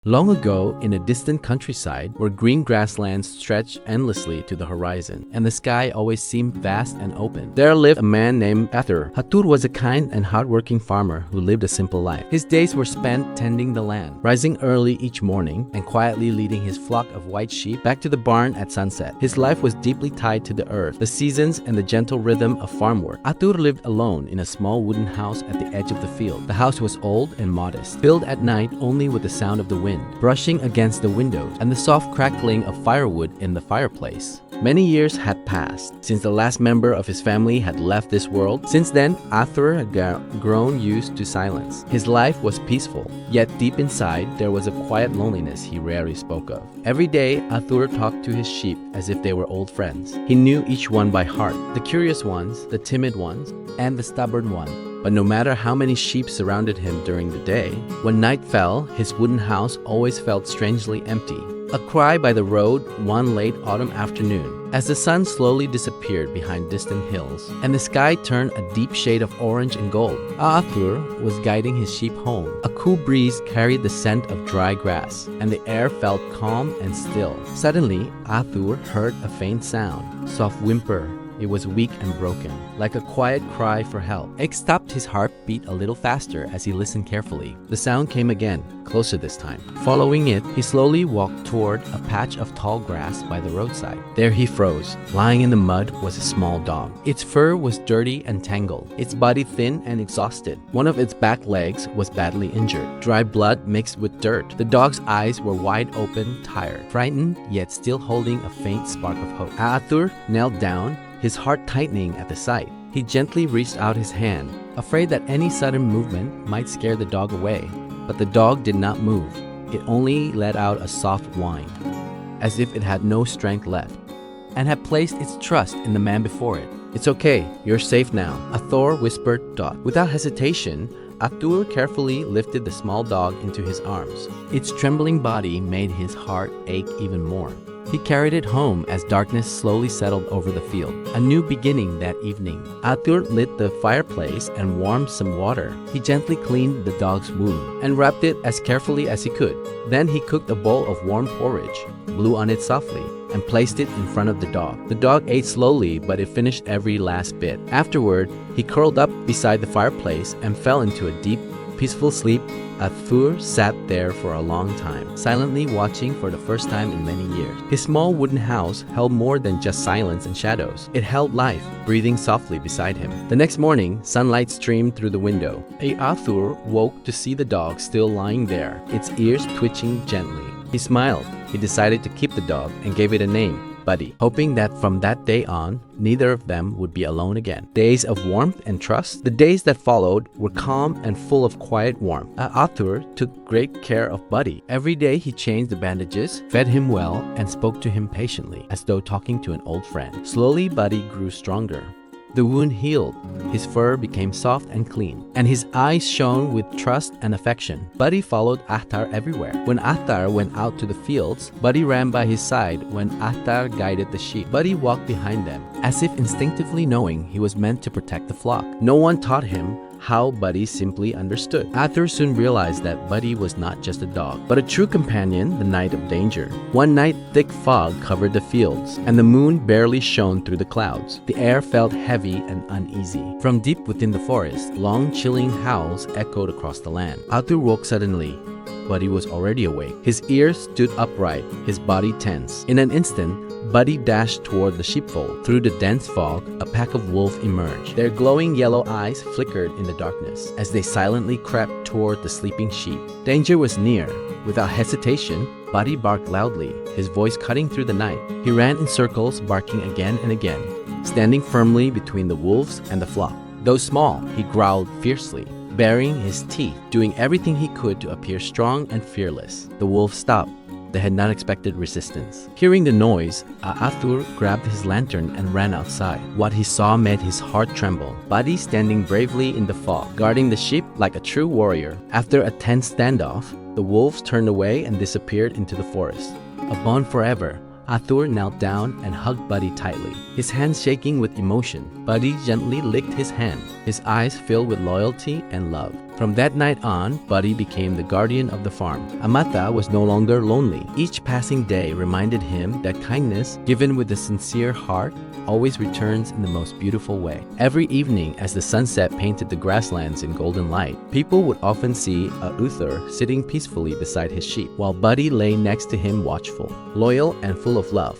Long ago, in a distant countryside, where green grasslands stretched endlessly to the horizon, and the sky always seemed vast and open, there lived a man named Arthur. Arthur was a kind and hardworking farmer who lived a simple life. His days were spent tending the land, rising early each morning and quietly leading his flock of white sheep back to the barn at sunset. His life was deeply tied to the earth, the seasons, and the gentle rhythm of farm work. Arthur lived alone in a small wooden house at the edge of the field. The house was old and modest, filled at night only with the sound of the wind brushing against the windows and the soft crackling of firewood in the fireplace. Many years had passed since the last member of his family had left this world. Since then, Arthur had grown used to silence. His life was peaceful, yet deep inside there was a quiet loneliness he rarely spoke of. Every day, Arthur talked to his sheep as if they were old friends. He knew each one by heart, the curious ones, the timid ones, and the stubborn one. But no matter how many sheep surrounded him during the day, when night fell, his wooden house always felt strangely empty. A cry by the road one late autumn afternoon, as the sun slowly disappeared behind distant hills, and the sky turned a deep shade of orange and gold. Arthur was guiding his sheep home. A cool breeze carried the scent of dry grass, and the air felt calm and still. Suddenly, Arthur heard a faint sound, soft whimper. It was weak and broken, like a quiet cry for help. It stopped his heart beat a little faster as he listened carefully. The sound came again, closer this time. Following it, he slowly walked toward a patch of tall grass by the roadside. There he froze. Lying in the mud was a small dog. Its fur was dirty and tangled, its body thin and exhausted. One of its back legs was badly injured, dry blood mixed with dirt. The dog's eyes were wide open, tired, frightened, yet still holding a faint spark of hope. Arthur knelt down, his heart tightening at the sight. He gently reached out his hand, afraid that any sudden movement might scare the dog away. But the dog did not move. It only let out a soft whine, as if it had no strength left, and had placed its trust in the man before it. "It's okay, you're safe now," Arthur whispered to dog. Without hesitation, Arthur carefully lifted the small dog into his arms. Its trembling body made his heart ache even more. He carried it home as darkness slowly settled over the field. A new beginning that evening. Arthur lit the fireplace and warmed some water. He gently cleaned the dog's wound and wrapped it as carefully as he could. Then he cooked a bowl of warm porridge, blew on it softly, and placed it in front of the dog. The dog ate slowly, but it finished every last bit. Afterward, he curled up beside the fireplace and fell into a deep, peaceful sleep. Arthur sat there for a long time, silently watching for the first time in many years. His small wooden house held more than just silence and shadows. It held life, breathing softly beside him. The next morning, sunlight streamed through the window. Arthur woke to see the dog still lying there, its ears twitching gently. He smiled. He decided to keep the dog and gave it a name, Buddy, hoping that from that day on, neither of them would be alone again. Days of warmth and trust. The days that followed were calm and full of quiet warmth. Arthur took great care of Buddy. Every day he changed the bandages, fed him well, and spoke to him patiently, as though talking to an old friend. Slowly, Buddy grew stronger. The wound healed, his fur became soft and clean, and his eyes shone with trust and affection. Buddy followed Arthur everywhere. When Arthur went out to the fields, Buddy ran by his side when Arthur guided the sheep. Buddy walked behind them, as if instinctively knowing he was meant to protect the flock. No one taught him how Buddy simply understood. Arthur soon realized that Buddy was not just a dog, but a true companion the night of danger. One night, thick fog covered the fields, and the moon barely shone through the clouds. The air felt heavy and uneasy. From deep within the forest, long chilling howls echoed across the land. Arthur woke suddenly. Buddy was already awake. His ears stood upright, his body tense. In an instant, Buddy dashed toward the sheepfold. Through the dense fog, a pack of wolves emerged. Their glowing yellow eyes flickered in the darkness as they silently crept toward the sleeping sheep. Danger was near. Without hesitation, Buddy barked loudly, his voice cutting through the night. He ran in circles, barking again and again, standing firmly between the wolves and the flock. Though small, he growled fiercely, baring his teeth, doing everything he could to appear strong and fearless. The wolves stopped. They had not expected resistance. Hearing the noise, Arthur grabbed his lantern and ran outside. What he saw made his heart tremble. Buddy standing bravely in the fog, guarding the sheep like a true warrior. After a tense standoff, the wolves turned away and disappeared into the forest. A bond forever, Arthur knelt down and hugged Buddy tightly, his hands shaking with emotion. Buddy gently licked his hand, his eyes filled with loyalty and love. From that night on, Buddy became the guardian of the farm. Amata was no longer lonely. Each passing day reminded him that kindness, given with a sincere heart, always returns in the most beautiful way. Every evening, as the sunset painted the grasslands in golden light, people would often see Uther sitting peacefully beside his sheep, while Buddy lay next to him watchful, loyal, and full of love.